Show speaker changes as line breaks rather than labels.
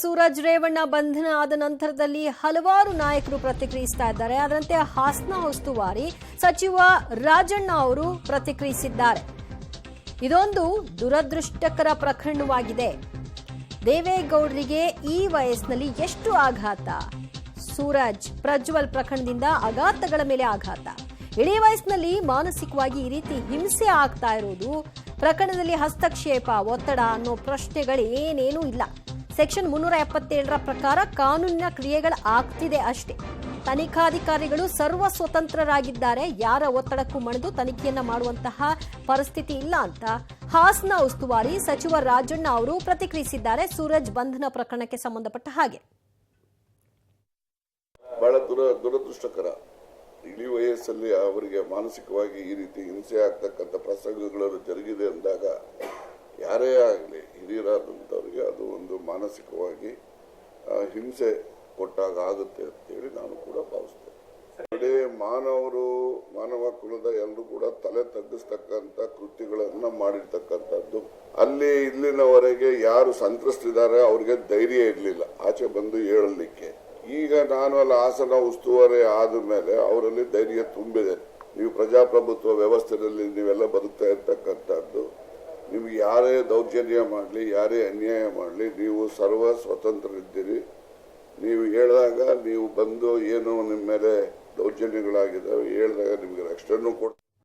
ಸೂರಜ್ ರೇವಣ್ಣ ಬಂಧನ ಆದ ನಂತರದಲ್ಲಿ ಹಲವಾರು ನಾಯಕರು ಪ್ರತಿಕ್ರಿಯಿಸ್ತಾ ಇದ್ದಾರೆ. ಅದರಂತೆ ಹಾಸನ ಉಸ್ತುವಾರಿ ಸಚಿವ ರಾಜಣ್ಣ ಅವರು ಪ್ರತಿಕ್ರಿಯಿಸಿದ್ದಾರೆ. ಇದೊಂದು ದುರದೃಷ್ಟಕರ ಪ್ರಕರಣವಾಗಿದೆ. ದೇವೇಗೌಡರಿಗೆ ಈ ವಯಸ್ಸಿನಲ್ಲಿ ಎಷ್ಟು ಆಘಾತ. ಸೂರಜ್ ಪ್ರಜ್ವಲ್ ಪ್ರಕರಣದಿಂದ ಆಘಾತಗಳ ಮೇಲೆ ಆಘಾತ. ಇಡೀ ವಯಸ್ಸಿನಲ್ಲಿ ಮಾನಸಿಕವಾಗಿ ಈ ರೀತಿ ಹಿಂಸೆ ಆಗ್ತಾ ಇರೋದು, ಪ್ರಕರಣದಲ್ಲಿ ಹಸ್ತಕ್ಷೇಪ, ಒತ್ತಡ ಅನ್ನೋ ಪ್ರಶ್ನೆಗಳು ಏನೇನೂ ಇಲ್ಲ. ಸೆಕ್ಷನ್ 377ರ ಪ್ರಕಾರ ಕಾನೂನಿನ ಕ್ರಿಯೆಗಳು ಆಗ್ತಿದೆ ಅಷ್ಟೇ. ತನಿಖಾಧಿಕಾರಿಗಳು ಸರ್ವ ಸ್ವತಂತ್ರರಾಗಿದ್ದಾರೆ. ಯಾರ ಒತ್ತಡಕ್ಕೂ ಮಣಿದು ತನಿಖೆಯನ್ನ ಮಾಡುವಂತಹ ಪರಿಸ್ಥಿತಿ ಇಲ್ಲ ಅಂತ ಹಾಸನ ಉಸ್ತುವಾರಿ ಸಚಿವ ರಾಜಣ್ಣ ಅವರು ಪ್ರತಿಕ್ರಿಯಿಸಿದ್ದಾರೆ. ಸೂರಜ್ ಬಂಧನ ಪ್ರಕರಣಕ್ಕೆ ಸಂಬಂಧಪಟ್ಟ ಹಾಗೆ
ಬಹಳ ದುರದೃಷ್ಟಕರ. ಇಡೀ ವಯಸ್ಸಲ್ಲಿ ಅವರಿಗೆ ಮಾನಸಿಕವಾಗಿ ಈ ರೀತಿ ಹಿಂಸೆ ಆಗ್ತಕ್ಕಂಥ ಪ್ರಸಂಗಗಳು ಜರುಗಿದೆ ಅಂದಾಗ ಯಾರೇ ಆಗಲಿ ಹಿರಿಯರಾದಂಥವ್ರಿಗೆ ಅದು ಒಂದು ಮಾನಸಿಕವಾಗಿ ಹಿಂಸೆ ಕೊಟ್ಟಾಗ ಆಗುತ್ತೆ ಅಂತೇಳಿ ನಾನು ಕೂಡ ಭಾವಿಸ್ತೇನೆ. ಇಡೀ ಮಾನವ ಕುಲದ ಎಲ್ಲರೂ ಕೂಡ ತಲೆ ತಗ್ಗಿಸ್ತಕ್ಕಂಥ ಕೃತ್ಯಗಳನ್ನ ಮಾಡಿರ್ತಕ್ಕಂಥದ್ದು. ಅಲ್ಲಿ ಇಲ್ಲಿನವರೆಗೆ ಯಾರು ಸಂತ್ರಸ್ತಿದ್ದಾರೆ ಅವ್ರಿಗೆ ಧೈರ್ಯ ಇರಲಿಲ್ಲ ಆಚೆ ಬಂದು ಹೇಳಲಿಕ್ಕೆ. ಈಗ ನಾನು ಅಲ್ಲಿ ಹಾಸನ ಉಸ್ತುವಾರಿ ಆದ ಮೇಲೆ ಅವರಲ್ಲಿ ಧೈರ್ಯ ತುಂಬಿದೆ. ನೀವು ಪ್ರಜಾಪ್ರಭುತ್ವ ವ್ಯವಸ್ಥೆಯಲ್ಲಿ ನೀವೆಲ್ಲ ಬದುಕ್ತಾ ಇರ್ತಕ್ಕಂಥದ್ದು. ನಿಮ್ಗೆ ಯಾರೇ ದೌರ್ಜನ್ಯ ಮಾಡಲಿ, ಯಾರೇ ಅನ್ಯಾಯ ಮಾಡಲಿ, ನೀವು ಸರ್ವ ಸ್ವತಂತ್ರರಿದ್ದೀರಿ. ನೀವು ಹೇಳಿದಾಗ ನೀವು ಬಂದು ಏನು ನಿಮ್ಮ ಮೇಲೆ ದೌರ್ಜನ್ಯಗಳಾಗಿದ್ದಾವೆ ಹೇಳಿದಾಗ ನಿಮಗೆ ರಕ್ಷಣೆನೂ ಕೊಡ್ತೀವಿ.